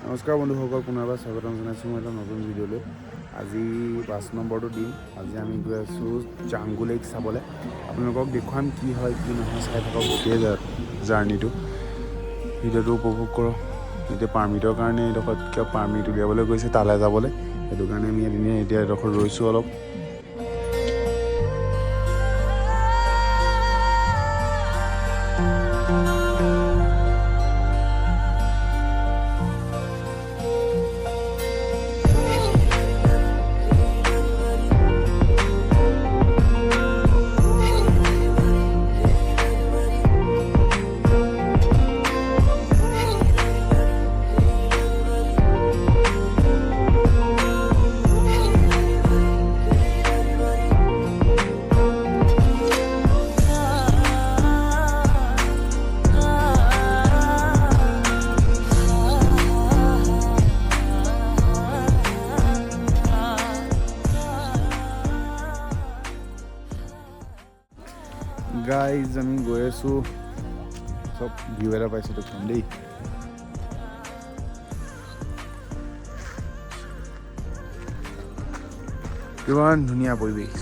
নমস্কাৰ বন্ধুসকল, পুনৰবাৰ স্বাগতম জনাইছোঁ মই এটা নতুন ভিডিঅ'লৈ। আজি 5 নম্বৰটো দিম। আজি আমি গৈ আছোঁ জাংগু লেক চাবলৈ। আপোনালোকক দেখুৱাম কি হয় কি নহয়, চাই থাকক গোটেই জাৰ্ণিটো। ভিডিঅ'টো উপভোগ কৰক। এতিয়া পাৰ্মিটৰ কাৰণে এডোখৰত কিয় পাৰ্মিট উলিয়াবলৈ গৈছে তালৈ যাবলৈ, সেইটো কাৰণে আমি এতিয়া এডোখৰ ৰৈছোঁ অলপ। গাইজ আমি গৈ আছোঁ, চব ভিউ এটা পাইছোঁ দেখোন দেই। কিমান ধুনীয়া পৰিৱেশ।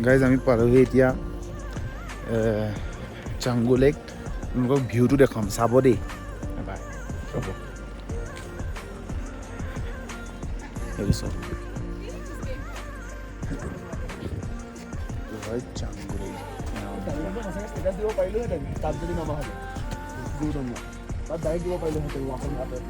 গাইজ আমি পালোহি এতিয়া জাংগু লেক। আপোনালোকক ভিউটো দেখাম, চাব দেই এবাৰ। চাব এইটো চাব, হয় জাংগু লেক। তাত যদি নামা হয় তাত ডাইৰেক্ট দিব পাৰিলোহেঁতেন।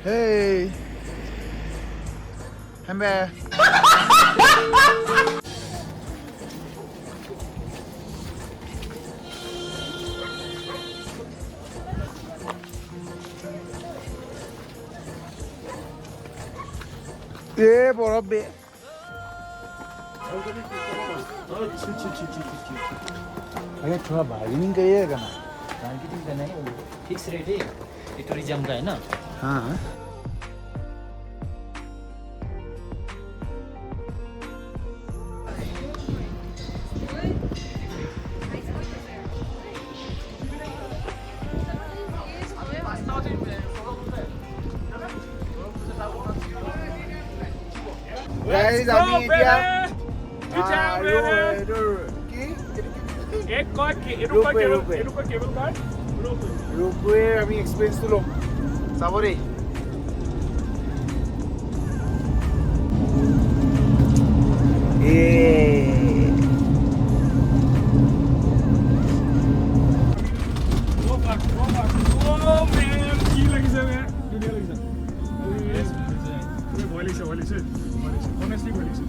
Hey, Hembe. ये बड़ा बे। अरे थोड़ा बार्गेनिंग करिएगा ना। मार्केटिंग का नहीं, फिक्स रेट है, ये टूरिज्म का है ना। हाँ गाइस আমি এতিয়া ৰোপৱে আমি এক্সপেৰিয়েন্সটো ল'ম, চাব দেই। কি লাগিছে? ধুনীয়া লাগিছে। ভয় লাগিছে। অনেষ্টলি কৰি দিছে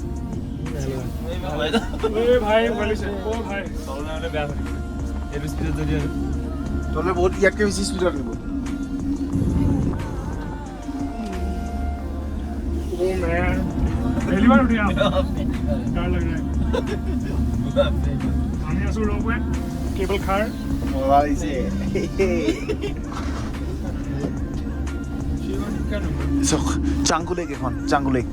এই ভাই কৰিছে ও ভাই চলনালে বেয়া হৈ এই স্পিডত যদি তলে বহুত ইয়াকে বেছি স্পিডত আনিব ओ मैं पहली बार उठी आप डर लग रहा है আমি আছো Ropeway কেবল কাৰ মজা লাগিছে চক চাংগুলেক এখন চাংগুলেক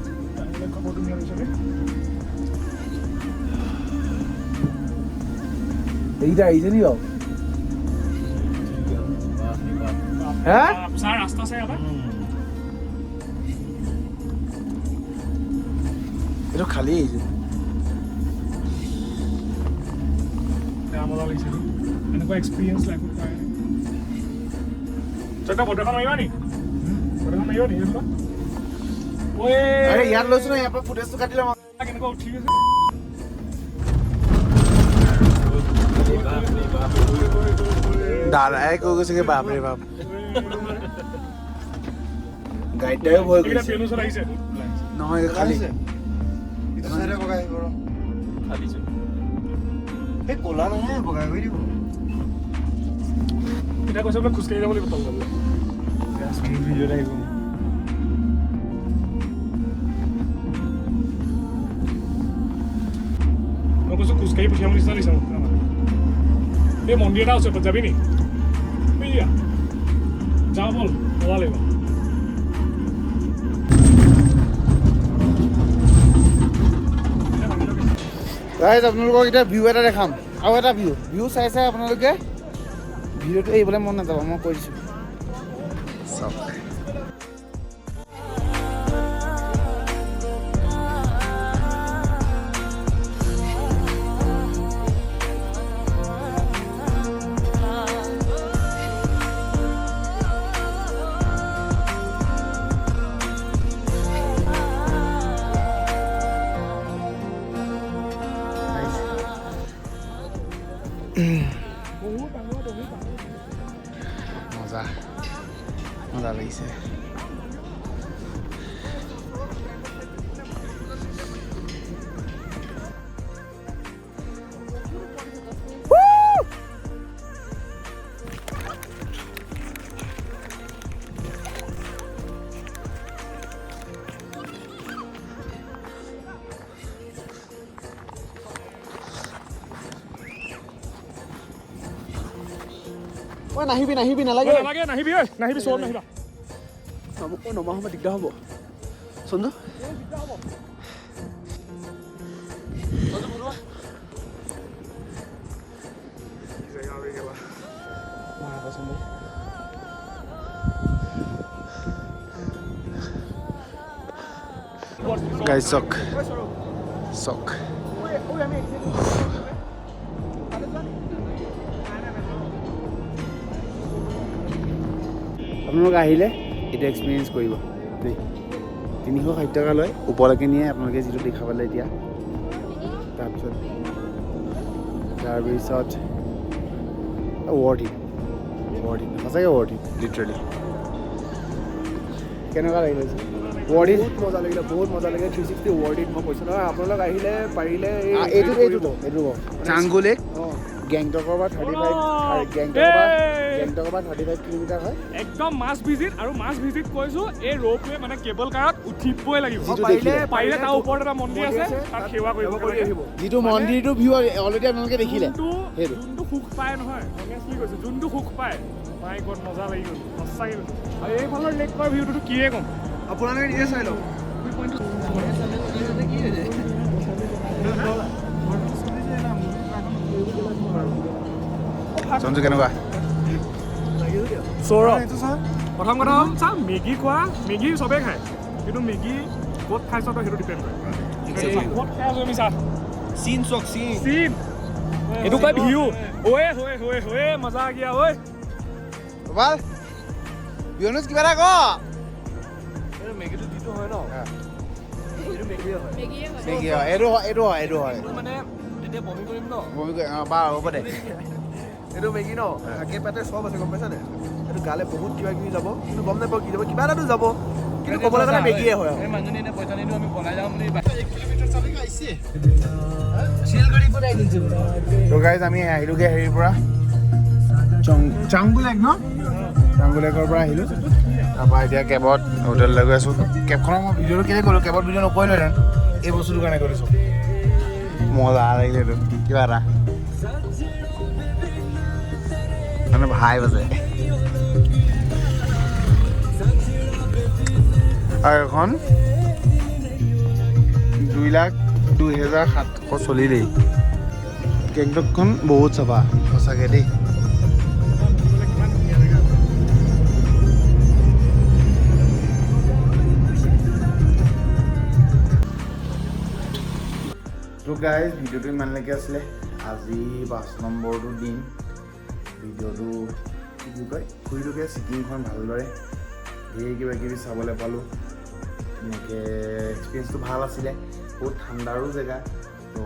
এইটা আহিছে নি হ্যাঁ স্যার রাস্তা সে আবার এটা খালি আহিছে মজা লাগিছে এনেকুৱা এক্সপিৰিয়েঞ্চ লাইফত পায় চটা ফটোখন মাৰিবা নি ফটোখন মাৰিবা নি এইটো ওই আৰে ইয়াৰ লৈছো না ইয়াৰ পৰা ফুটেজটো কাটি লম কেনেকুৱা উঠি গৈছে দাদাই কৈ গৈছে কি বাপ ৰে বাপ গাইডটাও ভয় এটা গৈছে পেনুছত আহিছে নহয় খালি এটা সাইডে বগাই দিব খালিছে এই কোলা নহয় বগাই কৰি দিব এটা কৈছে বোলে খোজকাঢ়ি যাব লাগিব তল যাবলৈ ভিডিঅ'ত আহিব মই কৈছোঁ খোজকাঢ়ি পঠিয়াম নিচিনা লাগিছে মোক এই মন্দিৰ এটা আছে তাত যাবি নি যাওঁ ব'ল মজা লাগিব গাইজ আপোনালোকক এতিয়া ভিউ এটা দেখাম আৰু এটা ভিউ চাই চাই আপোনালোকে ভিডিঅ'টো এৰিবলৈ মন নাযাব মই কৈ দিছোঁ চাওক মজা মজা লাগিছে নাহিবি নাহিবি নালাগে নালাগে নাহিবি ঐ নাহিবি চব নাহিবা মোক নমা সময় দিগদাৰ হ'ব চন্দু গাইজ চক চক আপোনালোক আহিলে এইটো এক্সপিৰিয়েঞ্চ কৰিব দেই 360 টকা লয় ওপৰলৈকে নিয়ে আপোনালোকে যিটো দেখা পালে এতিয়া তাৰপিছত ৱৰ্ড ইট সঁচাকৈ ৱৰ্ড ইট লিটাৰেলি কেনেকুৱা লাগিলে ৱৰ্ড ইট মজা লাগিলে বহুত মজা লাগিলে 360 ৱৰ্ড ইট মই কৈছোঁ নহয় আপোনালোক আহিলে পাৰিলে এইটো চাংগুলেক গেংটকৰ পৰা 35 কিলোমিটাৰ হয় একদম মাছ ভিজিট আৰু মাছ ভিজিট কৈছোঁ এই Ropeway মানে কেবল কাৰত উঠিবই লাগিব পাৰিলে তাৰ ওপৰত এটা মন্দিৰ আছে তাত সেৱা কৰিব আহিব যিটো মন্দিৰটো ভিউ অলৰেডি আপোনালোকে দেখিলে যোনটো সুখ পায় নহয় অনেষ্টলি কৈছোঁ যোনটো সুখ পায় মাই গড মজা লাগি গ'ল সঁচাকৈ কৈছোঁ আৰু এইফালৰ লেকৰ ভিউটো কিয়ে ক'ম আপোনালোকে নিজে চাই লওক সঞ্জু কেনেকুৱা প্ৰথম কথা হ'ল চা মেগী খোৱা মেগী চবেই খায় কিন্তু মেগী ক'ত খাইছ তই সেইটো ডিপেণ্ড কৰে ক'ত খাই আছো আমি চা চিন চক চিন এইটো কয় ভিউ ঐ মজা গিয়া ঐ ভাল বিয়নুজ কিবা এটা ক মেগীটো যিটো হয় ন এইটো মেগীয়ে হয় মেগী হয় এইটো হয় মানে তেতিয়া বমি কৰিম ন বাৰু হ'ব দে এইটো মেগী ন শাকে পাতে চব আছে গম পাইছানে এইটো গালে বহুত কিবা কিবি যাব কিন্তু গম নাপাওঁ কি যাব কিবা এটাতো যাব কিন্তু ক'বলৈ গ'লে মেগীয়ে হয় এই মানুহজনী এনে পইচা নিদিওঁ আমি পলাই যাওঁ বুলি 1 কিলোমিটাৰ চালি আহিছে শিলগড়ি পৰা আহিছে তো গাইজ আমি আহিলোগে হেৰিৰ পৰা চাংগুলেক ন চাংগুলেকৰ পৰা আহিলোঁ তাৰপৰা এতিয়া কেবত হোটেললৈ গৈ আছোঁ কেবখনৰ মই ভিডিঅ'টো কেলৈ কৰিলোঁ কেবত ভিডিঅ' নকৰিলোহেঁতেন এই বস্তুটোৰ কাৰণে কৰিছোঁ মজা লাগিলে এইটো কিবা এটা মানে ভাই বাজে আৰু এখন 2,02,700 চলিলেই গেংটকখন বহুত চাফা সঁচাকৈ দেই তো গাইজ ভিডিঅ'টো ইমানলৈকে আছিলে আজি 5 নম্বৰটো দিন ভিডিঅ'টো কি বুলি কয় ঘূৰিলোগে ছিকিমখন ভালদৰে ধেৰ কিবা কিবি চাবলৈ পালোঁ এনেকৈ এক্সপিৰিয়েঞ্চটো ভাল আছিলে বহুত ঠাণ্ডাৰো জেগা তো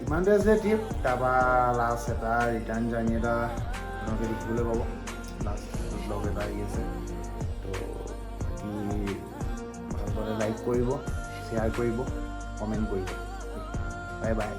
ইমানটোৱে আছিলে ট্ৰিপ তাৰপৰা লাষ্ট এটা ৰিটাৰ্ণ জাৰ্ণি এটা আপোনালোকে দেখিবলৈ পাব লাষ্ট ব্লগ এটা আহি আছে তো বাকী ভালদৰে লাইক কৰিব শ্বেয়াৰ কৰিব কমেণ্ট কৰিব বাই বাই